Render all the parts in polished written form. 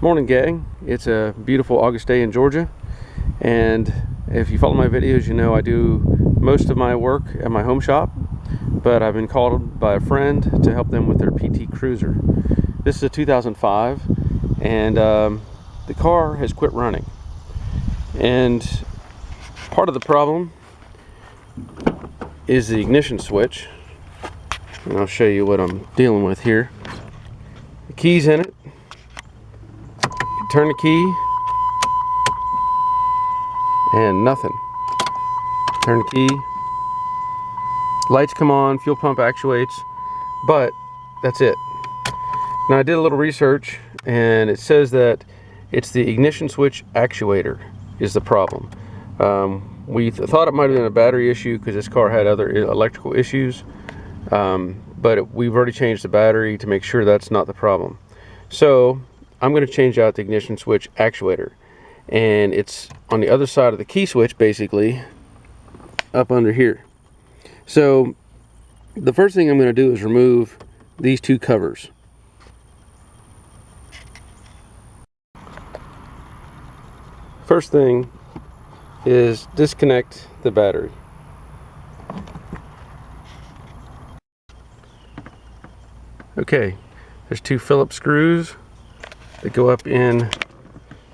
Morning, gang. It's a beautiful August day in Georgia, and if you follow my videos, you know I do most of my work at my home shop, but I've been called by a friend to help them with their PT Cruiser. This is a 2005, and the car has quit running, and part of the problem is the ignition switch, and I'll show you what I'm dealing with here. The key's in it. Turn the key and nothing. Turn the key, lights come on, fuel pump actuates, but that's it. Now I did a little research and it says that it's the ignition switch actuator is the problem. We thought it might have been a battery issue because this car had other electrical issues, but we've already changed the battery to make sure that's not the problem. So I'm going to change out the ignition switch actuator, and it's on the other side of the key switch, basically up under here. So the first thing I'm going to do is remove these two covers. First thing is disconnect the battery. Okay, there's two Phillips screws that go up in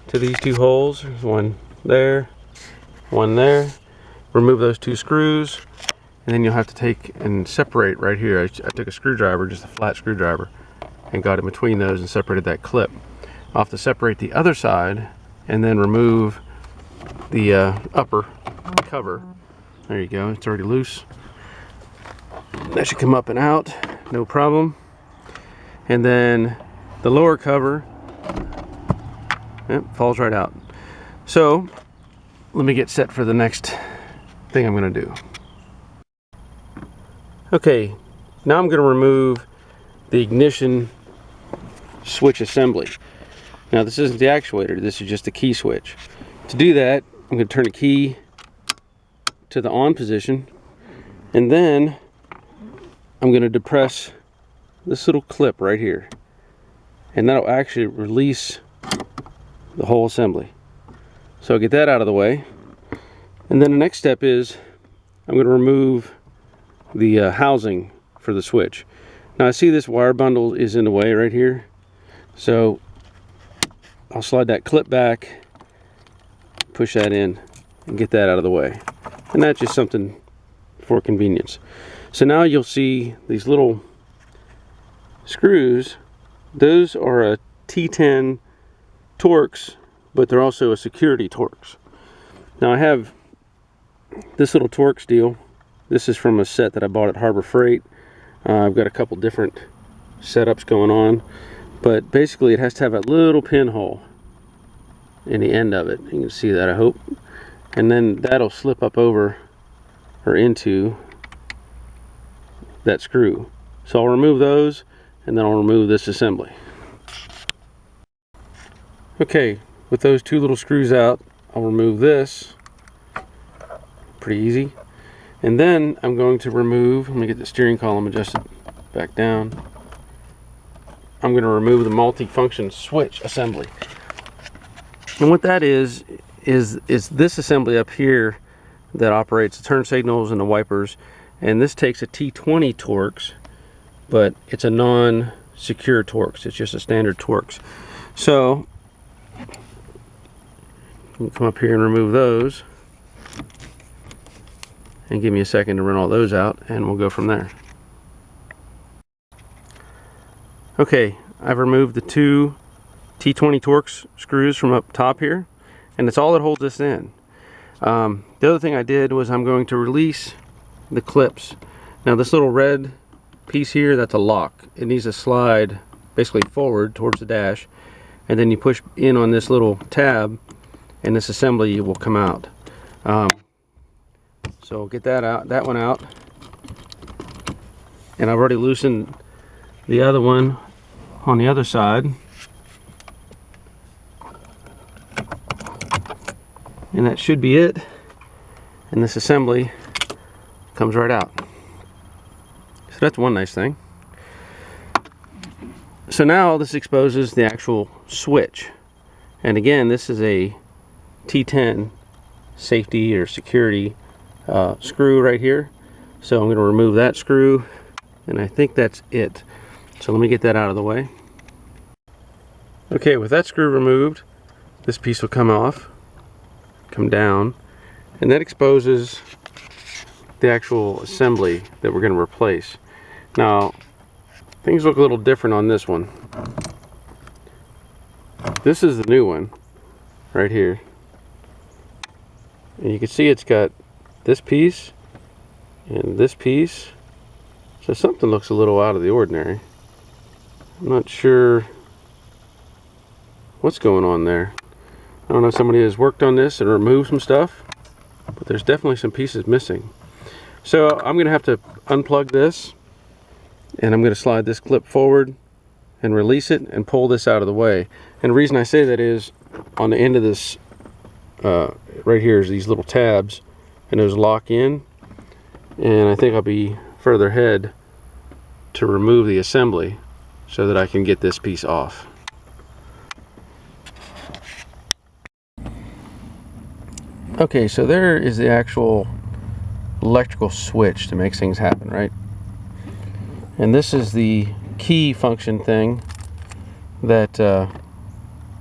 to these two holes. There's one there, one there. Remove those two screws, and then you'll have to take and separate right here. I took a screwdriver, just a flat screwdriver, and got in between those and separated that clip. I'll have to separate the other side and then remove the upper cover. There you go, it's already loose. That should come up and out, no problem. And then the lower cover, yep, falls right out. So let me get set for the next thing I'm going to do. Okay, now I'm going to remove the ignition switch assembly. Now this isn't the actuator, this is just the key switch. To do that, I'm going to turn the key to the on position, and then I'm going to depress this little clip right here, and that'll actually release the whole assembly. So I'll get that out of the way, and then the next step is I'm going to remove the housing for the switch. Now I see this wire bundle is in the way right here, so I'll slide that clip back, push that in, and get that out of the way. And that's just something for convenience. So now you'll see these little screws. Those are a T10 Torx, but they're also a security Torx. Now I have this little Torx deal. This is from a set that I bought at Harbor Freight. I've got a couple different setups going on, but basically it has to have a little pinhole in the end of it. You can see that, I hope. And then that'll slip up over or into that screw. So I'll remove those, and then I'll remove this assembly. Okay, with those two little screws out, I'll remove this. Pretty easy. And then I'm going to remove, let me get the steering column adjusted back down. I'm going to remove the multi-function switch assembly. And what that is this assembly up here that operates the turn signals and the wipers. And this takes a T20 Torx, but it's a non-secure Torx. It's just a standard Torx. So you come up here and remove those, and give me a second to run all those out, and we'll go from there. Okay, I've removed the two T20 Torx screws from up top here, and it's all that holds this in. The other thing I did was I'm going to release the clips. Now this little red piece here, that's a lock. It needs to slide basically forward towards the dash, and then you push in on this little tab, and this assembly will come out. So get that out, that one out, and I've already loosened the other one on the other side, and that should be it. And this assembly comes right out. So that's one nice thing. So now this exposes the actual switch. And again, this is a T10 safety or security screw right here. So I'm going to remove that screw, and I think that's it. So let me get that out of the way. Okay, with that screw removed, this piece will come off, come down, and that exposes the actual assembly that we're going to replace. Now, things look a little different on this one. This is the new one right here, and you can see it's got this piece and this piece, so something looks a little out of the ordinary. I'm not sure what's going on there. I don't know if somebody has worked on this and removed some stuff, but there's definitely some pieces missing. So I'm gonna have to unplug this, and I'm gonna slide this clip forward and release it and pull this out of the way. And the reason I say that is on the end of this right here is these little tabs, and those lock in, and I think I'll be further ahead to remove the assembly so that I can get this piece off. Okay, so there is the actual electrical switch that makes things happen, right? And this is the key function thing that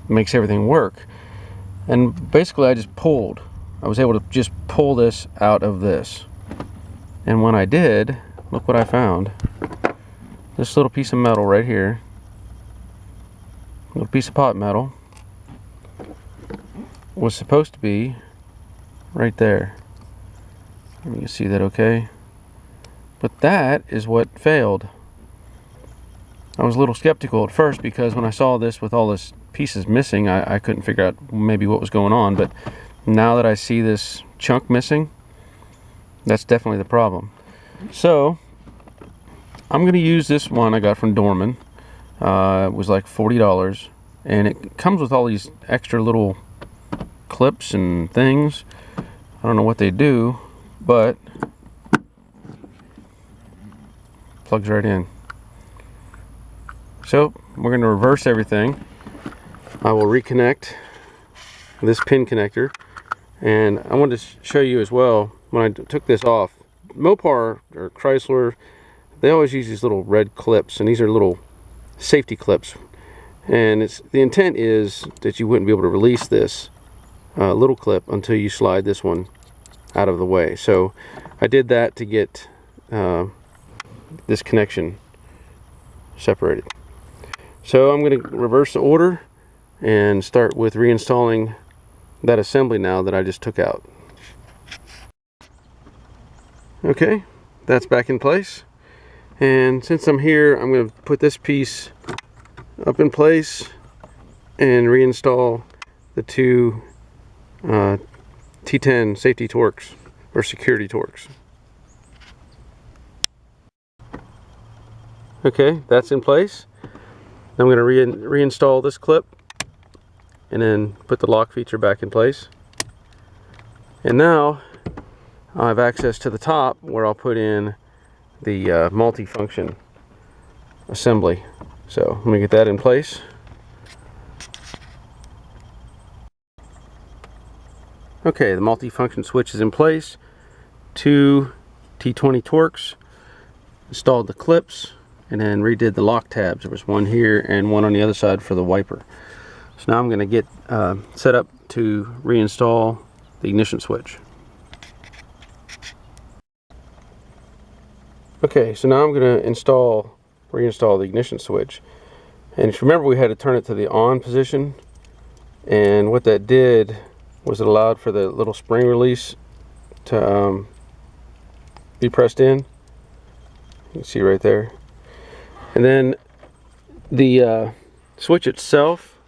makes everything work. And basically I was able to just pull this out of this. And when I did, look what I found. This little piece of metal right here, little piece of pot metal, was supposed to be right there. You can see that okay? But that is what failed. I was a little skeptical at first because when I saw this with all this pieces missing, I couldn't figure out maybe what was going on. But now that I see this chunk missing, that's definitely the problem. So I'm going to use this one I got from Dorman. It was like $40, and it comes with all these extra little clips and things. I don't know what they do, but plugs right in. So we're going to reverse everything. I will reconnect this pin connector, and I wanted to show you as well when I took this off. Mopar or Chrysler, they always use these little red clips, and these are little safety clips, and the intent is that you wouldn't be able to release this little clip until you slide this one out of the way. So I did that to get this connection separated. So I'm going to reverse the order and start with reinstalling that assembly now that I just took out. Okay, that's back in place, and since I'm here, I'm going to put this piece up in place and reinstall the two T10 safety Torx or security Torx. Okay, that's in place. I'm going to reinstall this clip and then put the lock feature back in place. And now I have access to the top where I'll put in the multi-function assembly. So let me get that in place. Okay, the multi-function switch is in place. Two T20 Torx, installed the clips, and then redid the lock tabs. There was one here and one on the other side for the wiper. So now I'm going to get set up to reinstall the ignition switch. Okay, so now I'm going to reinstall the ignition switch. And if you remember, we had to turn it to the on position, and what that did was it allowed for the little spring release to be pressed in. You can see right there. And then the switch itself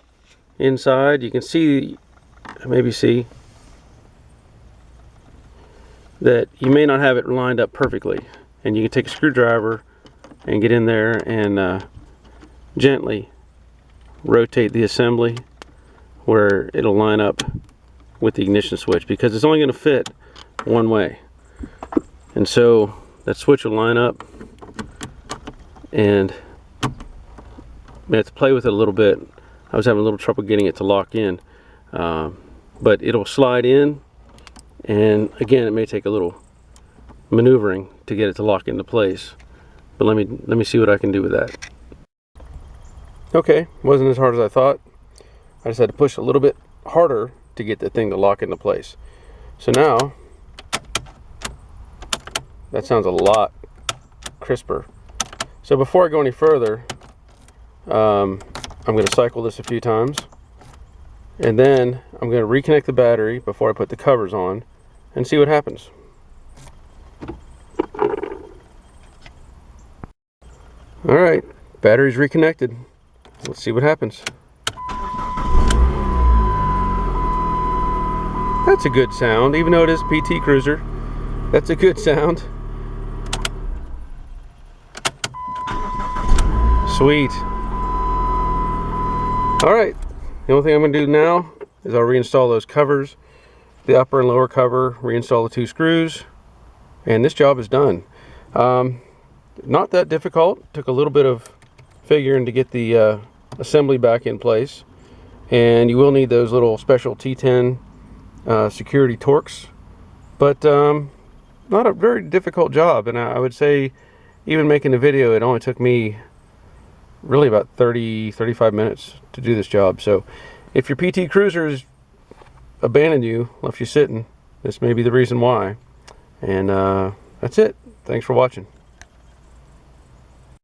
inside, you can see, maybe see that you may not have it lined up perfectly, and you can take a screwdriver and get in there and gently rotate the assembly where it'll line up with the ignition switch, because it's only going to fit one way. And so that switch will line up, and we have to play with it a little bit I was having a little trouble getting it to lock in. But it'll slide in, and again, it may take a little maneuvering to get it to lock into place. But let me see what I can do with that. Okay, wasn't as hard as I thought. I just had to push a little bit harder to get the thing to lock into place. So now, that sounds a lot crisper. So before I go any further, I'm going to cycle this a few times, and then I'm going to reconnect the battery before I put the covers on and see what happens. Alright, battery's reconnected. Let's see what happens. That's a good sound, even though it is a PT Cruiser. That's a good sound. Sweet. Alright, the only thing I'm going to do now is I'll reinstall those covers, the upper and lower cover, reinstall the 2 screws, and this job is done. Not that difficult. Took a little bit of figuring to get the assembly back in place, and you will need those little special T10 security Torx, but not a very difficult job. And I would say, even making the video, it only took me really about 35 minutes to do this job. So if your PT Cruiser's abandoned you, left you sitting, this may be the reason why. And that's it. Thanks for watching.